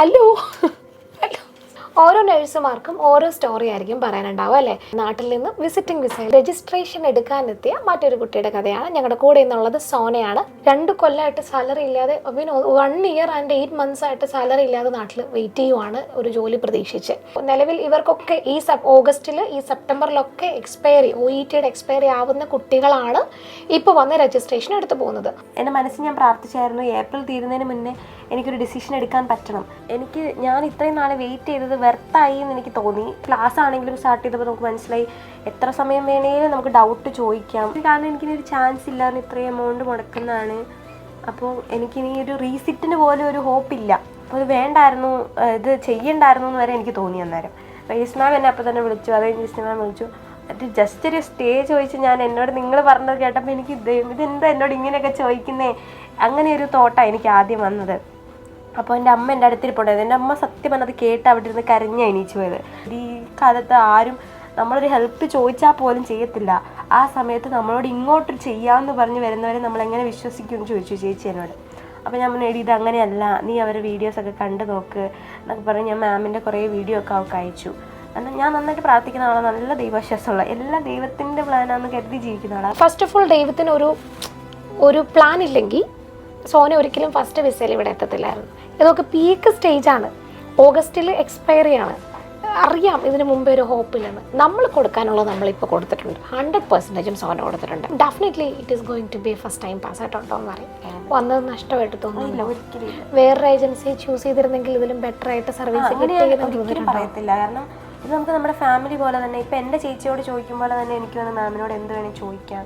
Hello ഓരോ നഴ്സുമാർക്കും ഓരോ story ആയിരിക്കും പറയാനുണ്ടാവും അല്ലേ. നാട്ടിൽ നിന്ന് വിസിറ്റിംഗ് വിസ രജിസ്ട്രേഷൻ എടുക്കാനെത്തിയ മറ്റൊരു കുട്ടിയുടെ കഥയാണ്. ഞങ്ങളുടെ കൂടെ നിന്നുള്ളത് സോനയാണ്. 2 കൊല്ലമായിട്ട് സാലറി ഇല്ലാതെ 1 year and 8 months ആയിട്ട് സാലറി ഇല്ലാതെ നാട്ടിൽ വെയിറ്റ് ചെയ്യുവാണ് ഒരു ജോലി പ്രതീക്ഷിച്ച്. നിലവിൽ ഇവർക്കൊക്കെ ഈ ഓഗസ്റ്റിൽ ഈ സെപ്റ്റംബറിലൊക്കെ OETയുടെ എക്സ്പയറി ആവുന്ന കുട്ടികളാണ് ഇപ്പോൾ വന്ന് രജിസ്ട്രേഷൻ എടുത്തു പോകുന്നത്. എൻ്റെ മനസ്സിൽ ഞാൻ പ്രാർത്ഥിച്ചായിരുന്നു ഏപ്രിൽ തീരുന്നതിന് മുന്നേ എനിക്കൊരു ഡിസിഷൻ എടുക്കാൻ പറ്റണം. ഞാൻ ഇത്രയും നാളെ വെയിറ്റ് ചെയ്തത് വെർത്തായി എന്ന് എനിക്ക് തോന്നി. ക്ലാസ് ആണെങ്കിലും സ്റ്റാർട്ട് ചെയ്തപ്പോൾ നമുക്ക് മനസ്സിലായി എത്ര സമയം വേണേലും നമുക്ക് ഡൗട്ട് ചോദിക്കാം. കാരണം എനിക്കിനൊരു ചാൻസ് ഇല്ലാന്ന് ഇത്രയും എമൗണ്ട് മുടക്കുന്നതാണ്. അപ്പോൾ എനിക്കിനി ഒരു റീസിറ്റിന് പോലും ഒരു ഹോപ്പില്ല. അപ്പോൾ ഇത് വേണ്ടായിരുന്നു, ഇത് ചെയ്യണ്ടായിരുന്നു എന്ന് വരെ എനിക്ക് തോന്നി. അന്നേരം റേസ് മാം എന്നെ അപ്പോൾ തന്നെ വിളിച്ചു. അത് കഴിഞ്ഞ് ജിസ്ന മാം വിളിച്ചു. അത് ജസ്റ്റ് ഒരു സ്റ്റേ ചോദിച്ച് എന്നോട് നിങ്ങൾ പറഞ്ഞത് കേട്ടപ്പോൾ എനിക്ക് ഇതെന്താ എന്നോട് ഇങ്ങനെയൊക്കെ ചോദിക്കുന്നേ, അങ്ങനെ ഒരു തോട്ടാണ് എനിക്ക് ആദ്യം വന്നത്. അപ്പോൾ എൻ്റെ അമ്മ എൻ്റെ അടുത്തിരിപ്പുണ്ടായത്. എൻ്റെ അമ്മ സത്യം പറഞ്ഞത് കേട്ട് അവിടെ ഇരുന്ന് കരഞ്ഞാണ് എണീച്ചു പോയത്. ഈ കാലത്ത് ആരും നമ്മളൊരു ഹെൽപ്പ് ചോദിച്ചാൽ പോലും ചെയ്യത്തില്ല. ആ സമയത്ത് നമ്മളോട് ഇങ്ങോട്ട് ചെയ്യാമെന്ന് പറഞ്ഞ് വരുന്നവരെ നമ്മളെങ്ങനെ വിശ്വസിക്കുമെന്ന് ചോദിച്ചു ചേച്ചി എന്നോട്. അപ്പോൾ ഞാൻ പറഞ്ഞു, ഇത് അങ്ങനെയല്ല, നീ അവരുടെ വീഡിയോസൊക്കെ കണ്ടു നോക്ക് എന്നൊക്കെ പറഞ്ഞ് ഞാൻ മാമിൻ്റെ കുറേ വീഡിയോ ഒക്കെ അവർക്ക് അയച്ചു. എന്നാൽ ഞാൻ നന്നായിട്ട് പ്രാർത്ഥിക്കുന്ന ആളാണ്, നല്ല ദൈവവിശ്വാസമുള്ള, എല്ലാ ദൈവത്തിൻ്റെ പ്ലാനാണെന്ന് കരുതി ജീവിക്കുന്ന ആളാണ്. ഫസ്റ്റ് ഓഫ് ഓൾ ദൈവത്തിന് ഒരു പ്ലാൻ ഇല്ലെങ്കിൽ സോന ഒരിക്കലും ഫസ്റ്റ് വിസയിൽ ഇവിടെ എത്തത്തില്ലായിരുന്നു. ഇതൊക്കെ പീക്ക് സ്റ്റേജാണ്. ഓഗസ്റ്റിൽ എക്സ്പയറി ആണ്. അറിയാം ഇതിന് മുമ്പേ ഒരു ഹോപ്പില്ലെന്ന്. നമ്മൾ കൊടുക്കാനുള്ളത് നമ്മളിപ്പോൾ കൊടുത്തിട്ടുണ്ട്. 100% സോന കൊടുത്തിട്ടുണ്ട്. Definitely it is going to be first time pass ആയിട്ടുണ്ടോ എന്ന് പറയും. വന്നത് നഷ്ടമായിട്ട് തോന്നുന്നില്ല. വേറൊരു ഏജൻസി ചൂസ് ചെയ്തിരുന്നെങ്കിൽ ഇതിലും ബെറ്റർ ആയിട്ട് സർവീസ് പറയത്തില്ല. കാരണം ഇത് നമുക്ക് നമ്മുടെ ഫാമിലി പോലെ തന്നെ. ഇപ്പം എൻ്റെ ചേച്ചിയോട് ചോദിക്കും പോലെ തന്നെ എനിക്ക് മാമിനോട് എന്ത് വേണമെങ്കിൽ ചോദിക്കാം.